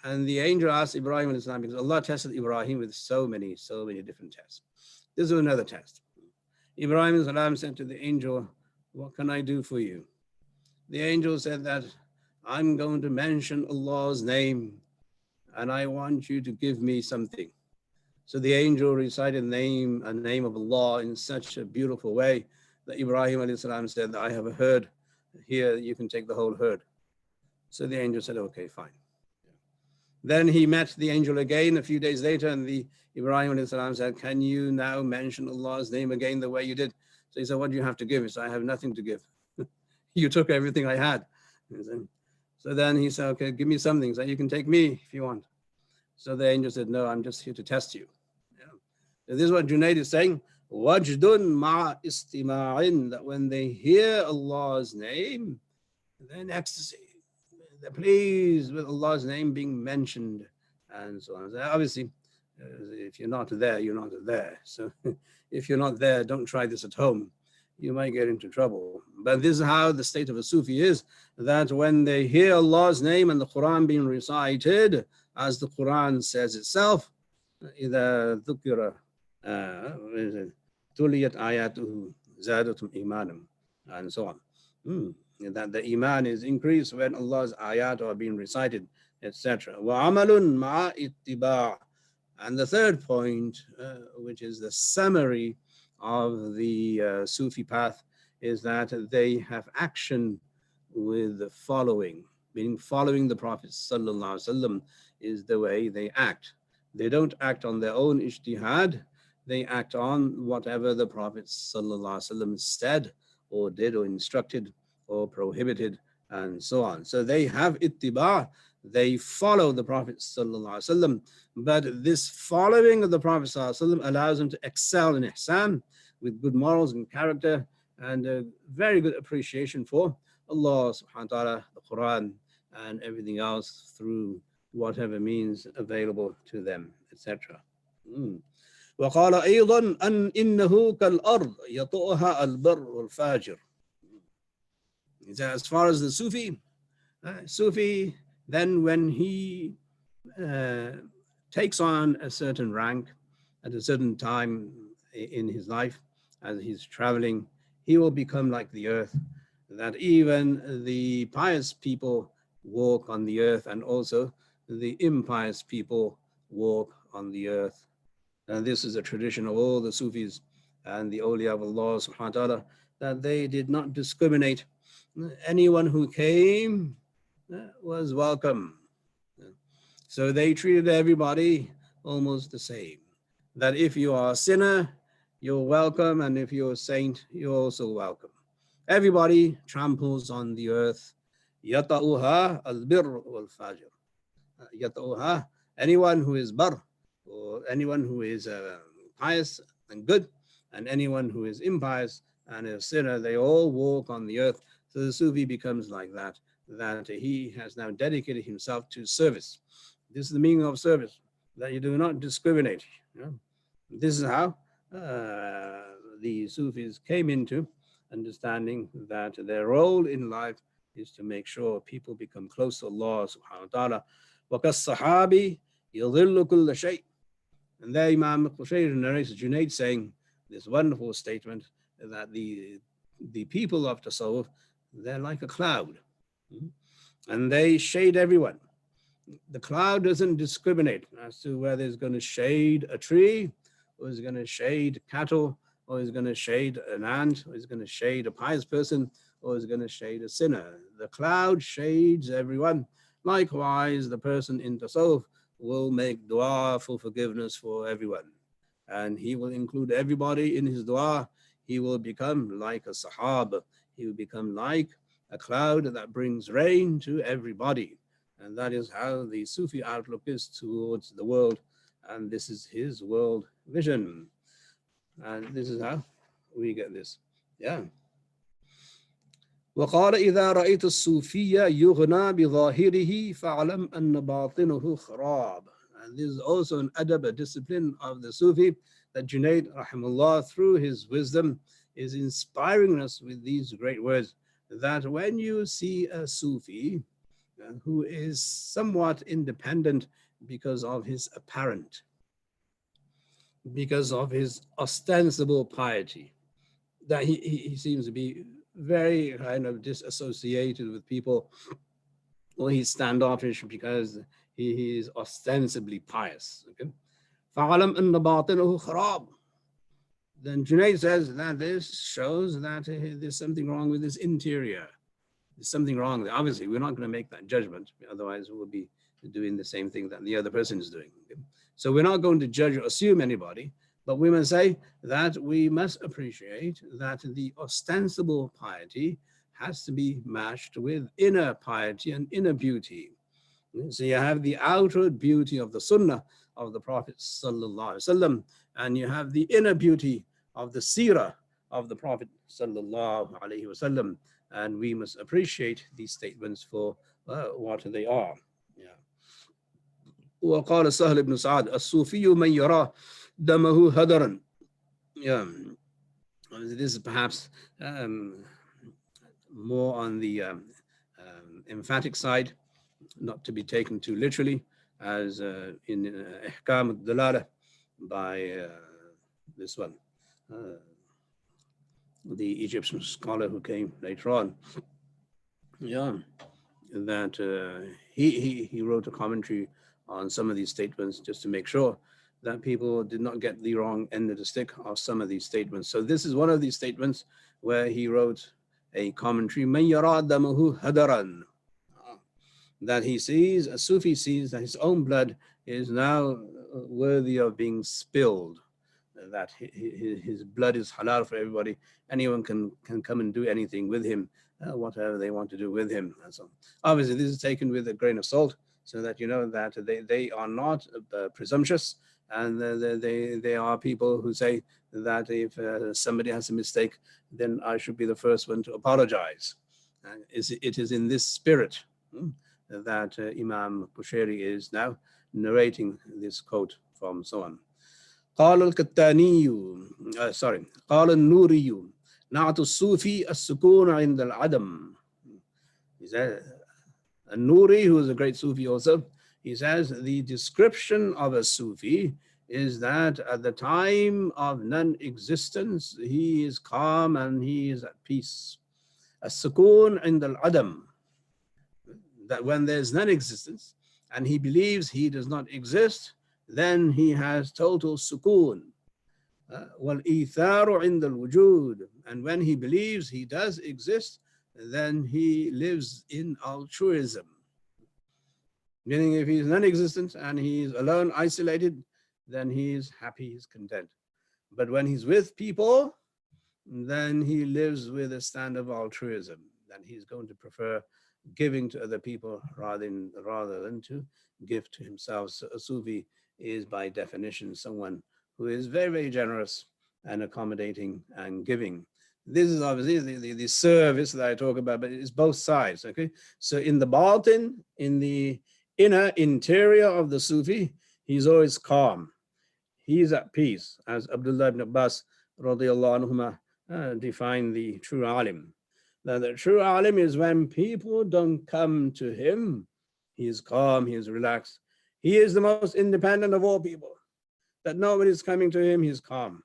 And the angel asked Ibrahim alayhi salam, because Allah tested Ibrahim with so many different tests. This is another test. Ibrahim salam said to the angel, what can I do for you? The angel said that I'm going to mention Allah's name and I want you to give me something. So the angel recited a name of Allah in such a beautiful way that Ibrahim alayhi salam said, I have a herd here, you can take the whole herd. So the angel said, okay, fine. Then he met the angel again a few days later, and the Ibrahim alayhi salam said, can you now mention Allah's name again the way you did? So he said, what do you have to give? He said, I have nothing to give. You took everything I had. So then he said, okay, give me something. So you can take me if you want. So the angel said, no, I'm just here to test you. Yeah. So this is what Junaid is saying. Wajdun ma istima'in, that when they hear Allah's name, then ecstasy. They're pleased with Allah's name being mentioned and so on. So obviously, if you're not there, you're not there. So if you're not there, don't try this at home. You might get into trouble. But this is how the state of a Sufi is, that when they hear Allah's name and the Quran being recited, as the Quran says itself, إِذَا ذُكِرَ تُلِيَتْ آيَاتُهُ زَادَتُمْ إِيمَانًا, and so on. That the iman is increased when Allah's ayat are being recited, etc. وَعَمَلٌ مَعَ اتِّبَاعٍ. And the third point, which is the summary of the Sufi path, is that they have action with the following, meaning following the Prophet sallallahu alaihi wasallam is the way they act. They don't act on their own ijtihad, they act on whatever the Prophet sallallahu alaihi wasallam said or did or instructed or prohibited and so on. So they have ittiba, they follow the Prophet sallallahu alaihi wasallam, but this following of the Prophet sallallahu alaihi wasallam allows them to excel in ihsan with good morals and character and a very good appreciation for Allah subhanahu wa ta'ala, the Quran and everything else through whatever means available to them, etc. وقال أيضا أن إنه كالأرض يطؤها البر والفاجر. As far as the Sufi, then when he takes on a certain rank at a certain time in his life, as he's traveling, he will become like the earth, that even the pious people walk on the earth and also the impious people walk on the earth. And this is a tradition of all the Sufis and the awliya of Allah subhanahu wa ta'ala, that they did not discriminate. Anyone who came was welcome. So they treated everybody almost the same. That if you are a sinner, you're welcome, and if you're a saint, you're also welcome. Everybody tramples on the earth. يَطَأُهَا الْبِرُّ وَالْفَاجِرُ. يَطَأُهَا, anyone who is bar, or anyone who is pious and good, and anyone who is impious and a sinner, they all walk on the earth. So the Sufi becomes like that, that he has now dedicated himself to service. This is the meaning of service, that you do not discriminate. This is how the Sufis came into understanding that their role in life is to make sure people become close to Allah subhanahu wa ta'ala. وَكَالصَّحَابِ يَظِلُّ كُلَّ شَيْءٍ. And there Imam al-Qushayri narrates Junaid saying this wonderful statement that the people of Taṣawwuf, they're like a cloud, and they shade everyone. The cloud doesn't discriminate as to whether it's going to shade a tree, or it's going to shade cattle, or it's going to shade an ant, or it's going to shade a pious person, or it's going to shade a sinner. The cloud shades everyone. Likewise, the person in Taṣawwuf will make dua for forgiveness for everyone, and he will include everybody in his dua. He will become like a sahaba. He will become like a cloud that brings rain to everybody. And that is how the Sufi outlook is towards the world. And this is his world vision. And this is how we get this. Yeah. وقال إذا رأيت الصوفي يغنى بظاهره فاعلم أن باطنه خراب. And this is also an adab, a discipline of the Sufi, that Junaid rahimahullah, through his wisdom, is inspiring us with these great words, that when you see a Sufi who is somewhat independent because of his apparent, because of his ostensible piety, that he seems to be very kind of disassociated with people, or he's standoffish because he is ostensibly pious. Okay? فَعَلَمْ أَنَّ بَاطِنَهُ خَرَابٌ. Then Junaid says that this shows that there's something wrong with his interior. There's something wrong. Obviously, we're not going to make that judgment. Otherwise, we'll be doing the same thing that the other person is doing. Okay? So we're not going to judge or assume anybody, but we must say that we must appreciate that the ostensible piety has to be matched with inner piety and inner beauty. So you have the outer beauty of the Sunnah of the Prophet Sallallahu Alaihi Wasallam, and you have the inner beauty of the Seerah of the Prophet Sallallahu Alaihi Wasallam. And we must appreciate these statements for what they are. Yeah. وقال سهل بن سعد الصوفي من يرى دمه هدرا. Yeah. This is perhaps more on the emphatic side, not to be taken too literally, as in Ihkam al-Dalala by this one, the Egyptian scholar who came later on. Yeah, that he wrote a commentary on some of these statements just to make sure that people did not get the wrong end of the stick of some of these statements. So this is one of these statements where he wrote a commentary, مَنْ يَرَى دَمَهُ هَدَرًا, that he sees, a Sufi sees that his own blood is now worthy of being spilled, that his blood is halal for everybody. Anyone can come and do anything with him, whatever they want to do with him. And so obviously this is taken with a grain of salt, so that you know that they are not presumptuous, and they are people who say that if somebody has a mistake, then I should be the first one to apologize. And it is in this spirit that Imam Qushayri is now narrating this quote from someone. قال الكتاني قال النوري نعت الصوفي السكون عند العدم. He said, a Nuri, who is a great Sufi also, he says the description of a Sufi is that at the time of non-existence, he is calm and he is at peace. As-sukun عند العدم, that when there's non-existence and he believes he does not exist, then he has total sukoon. Wal-itharu عند الوجود, and when he believes he does exist, then he lives in altruism. Meaning if he's non-existent and he's alone, isolated, then he's happy, he's content. But when he's with people, then he lives with a stand of altruism. Then he's going to prefer giving to other people rather than to give to himself. So a Sufi is by definition someone who is very, very generous and accommodating and giving. This is obviously the service that I talk about, but it's both sides, okay? So in the batin, in the inner interior of the Sufi, he's always calm. He's at peace, as Abdullah ibn Abbas radiallahu anhuma defined the true alim. Now the true alim is when people don't come to him, he is calm, he is relaxed. He is the most independent of all people. That nobody is coming to him, he's calm.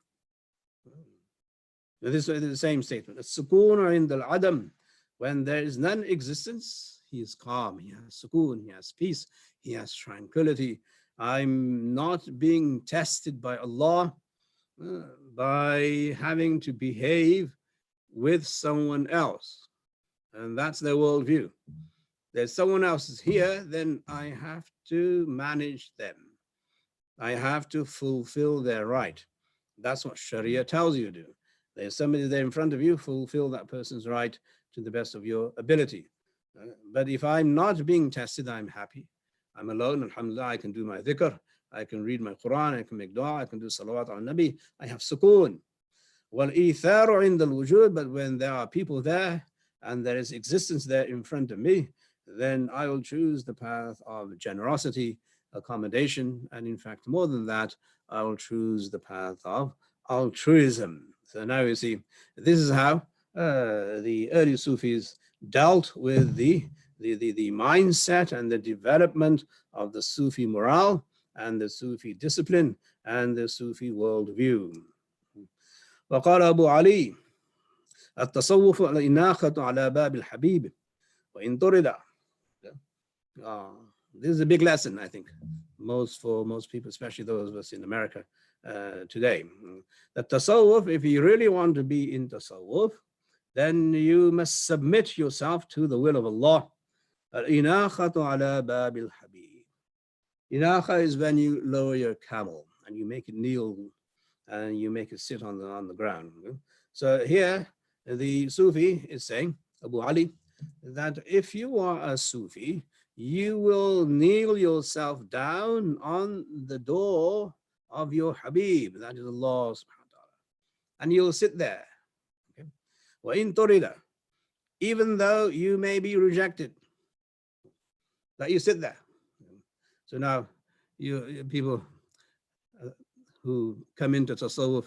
This is the same statement. As-sukun inda al-adam, when there is non-existence, he is calm, he has sukun, he has peace, he has tranquility. I'm not being tested by Allah by having to behave with someone else. And that's their worldview. There's someone else is here, then I have to manage them. I have to fulfill their right. That's what Sharia tells you to do. There's somebody there in front of you, fulfill that person's right to the best of your ability. But if I'm not being tested, I'm happy. I'm alone, alhamdulillah, I can do my dhikr, I can read my Quran, I can make dua, I can do salawat al Nabi, I have sukoon. Wal-itharu inda al-wujud, but when there are people there and there is existence there in front of me, then I will choose the path of generosity, accommodation, and in fact, more than that, I will choose the path of altruism. So now you see, this is how the early Sufis dealt with the mindset and the development of the Sufi morale and the Sufi discipline and the Sufi worldview. وقال أبو علي التصوف الإناخة على باب الحبيب وإن طرد. This is a big lesson, I think, for most people, especially those of us in America today. The Taṣawwuf, if you really want to be in Taṣawwuf, then you must submit yourself to the will of Allah. Al-Inakhatu ala babil habib. Inakha is when you lower your camel and you make it kneel and you make it sit on the ground. So here the Sufi is saying, Abu Ali, that if you are a Sufi, you will kneel yourself down on the door of your Habib, that is Allah subhanahu wa ta'ala, and you'll sit there. وَإِن تُرِدَ, even though you may be rejected, that you sit there. So now you people who come into Tasawwuf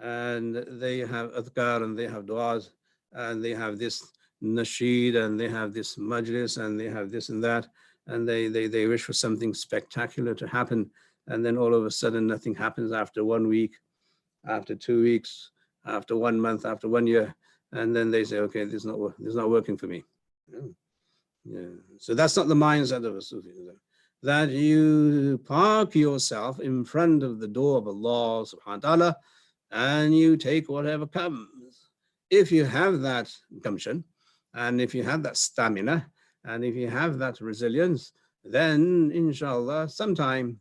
and they have adhkar and they have du'as and they have this nasheed and they have this majlis and they have this and that, and they wish for something spectacular to happen, and then all of a sudden nothing happens after 1 week, after 2 weeks, after 1 month, after 1 year, and then they say, okay, this is not working for me. Yeah. So that's not the mindset of a Sufi, that you park yourself in front of the door of Allah subhanahu wa ta'ala and you take whatever comes. If you have that gumption, and if you have that stamina, and if you have that resilience, then inshallah sometime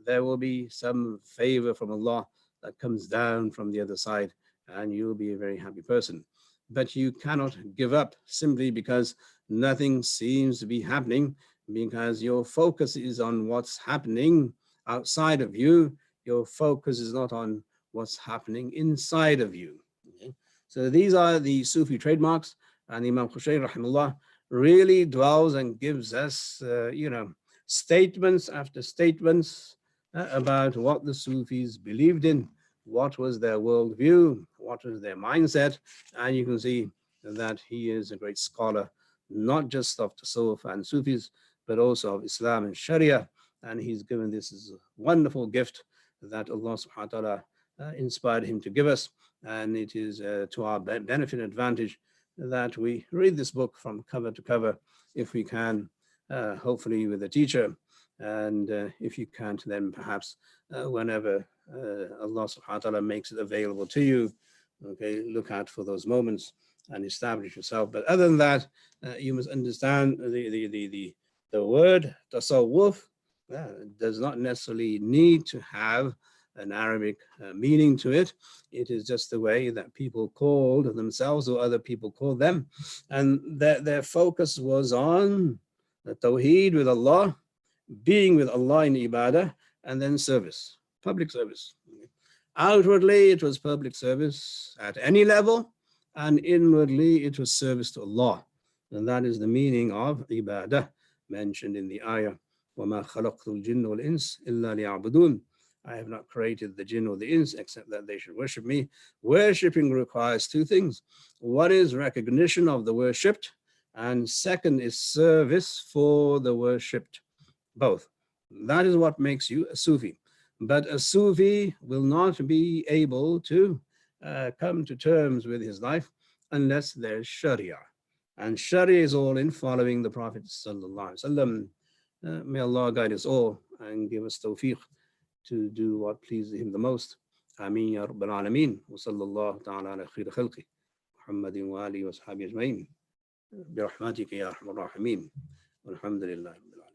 there will be some favor from Allah that comes down from the other side and you'll be a very happy person. But you cannot give up simply because nothing seems to be happening, because your focus is on what's happening outside of you. Your focus is not on what's happening inside of you. Okay? So these are the Sufi trademarks, and Imam Qushayri rahimahullah really dwells and gives us, statements after statements about what the Sufis believed in, what was their worldview, what was their mindset, and you can see that he is a great scholar, not just of Tasawwuf and Sufis, but also of Islam and Sharia, and he's given this as a wonderful gift that Allah subhanahu wa ta'ala inspired him to give us, and it is to our benefit and advantage that we read this book from cover to cover, if we can, hopefully with a teacher, and if you can't, then perhaps whenever Allah subhanahu wa ta'ala makes it available to you, okay, look out for those moments and establish yourself. But other than that, you must understand the word Taṣawwuf does not necessarily need to have an Arabic meaning to it. It is just the way that people called themselves or other people called them. And their focus was on the Tawheed with Allah, being with Allah in ibadah, and then service, public service. Outwardly, it was public service at any level, and inwardly, it was service to Allah. And that is the meaning of ibadah mentioned in the ayah, وَمَا خَلَقْتُ الْجِنَّ وَالْإِنسَ إِلَّا لِيَعْبُدُونَ. I have not created the jinn or the ins except that they should worship me. Worshipping requires two things. One is recognition of the worshipped, and second is service for the worshipped. Both. That is what makes you a Sufi. But a Sufi will not be able to come to terms with his life unless there's Sharia. And Sharia is all in following the Prophet sallallahu alaihi wasallam. May Allah guide us all and give us tawfiq to do what pleases him the most. Ameen ya Rabbal Alameen. Wa sallallahu ta'ala ala khayri khalqi Muhammadin wa alihi wa sahbihi ajma'in. Bi rahmatika ya arhamar rahimin. Walhamdulillahi rabbil alamin.